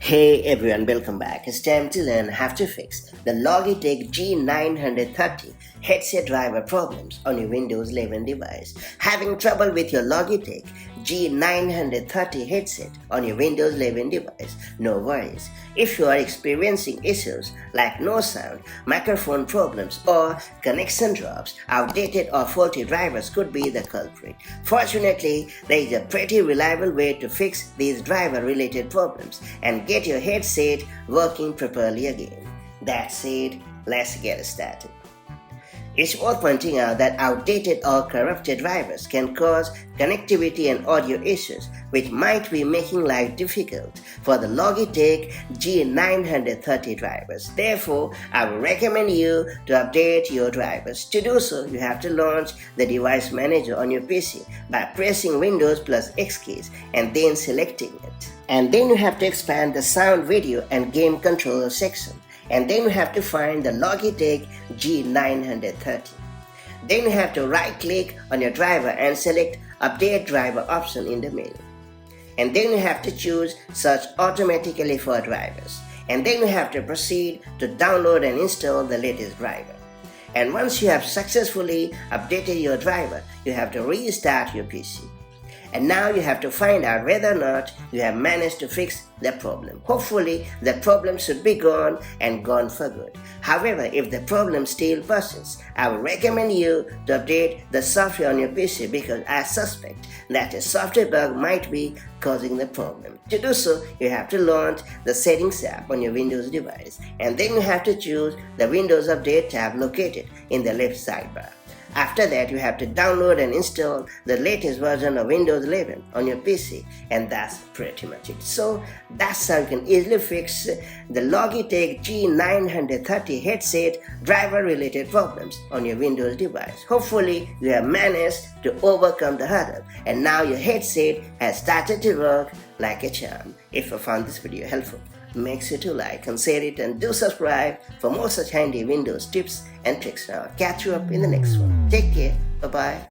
Hey everyone, welcome back. It's time to learn how to fix the Logitech G930 headset driver problems on your Windows 11 device. Having trouble with your Logitech G930 headset on your Windows 11 device? No worries. If you are experiencing issues like no sound, microphone problems, or connection drops, outdated or faulty drivers could be the culprit. Fortunately, there is a pretty reliable way to fix these driver-related problems and get your headset working properly again. That said, let's get started. It's worth pointing out that outdated or corrupted drivers can cause connectivity and audio issues, which might be making life difficult for the Logitech G930 drivers. Therefore, I would recommend you to update your drivers. To do so, you have to launch the device manager on your PC by pressing Windows plus X keys and then selecting it. And then you have to expand the sound, video, and game controller section. And then you have to find the Logitech G930. Then you have to right click on your driver and select Update Driver option in the menu. And then you have to choose Search automatically for drivers. And then you have to proceed to download and install the latest driver. And once you have successfully updated your driver, you have to restart your PC. And now you have to find out whether or not you have managed to fix the problem. Hopefully, the problem should be gone and gone for good. However, if the problem still persists, I would recommend you to update the software on your PC because I suspect that a software bug might be causing the problem. To do so, you have to launch the Settings app on your Windows device, and then you have to choose the Windows Update tab located in the left sidebar. After that, you have to download and install the latest version of Windows 11 on your PC, and that's pretty much it. So that's how you can easily fix the Logitech G930 headset driver related problems on your Windows device. Hopefully you have managed to overcome the hurdle and now your headset has started to work like a charm. If you found this video helpful, make sure to like and share it, and do subscribe for more such handy Windows tips and tricks. Now I'll catch you up in the next one. Take care. Bye-bye.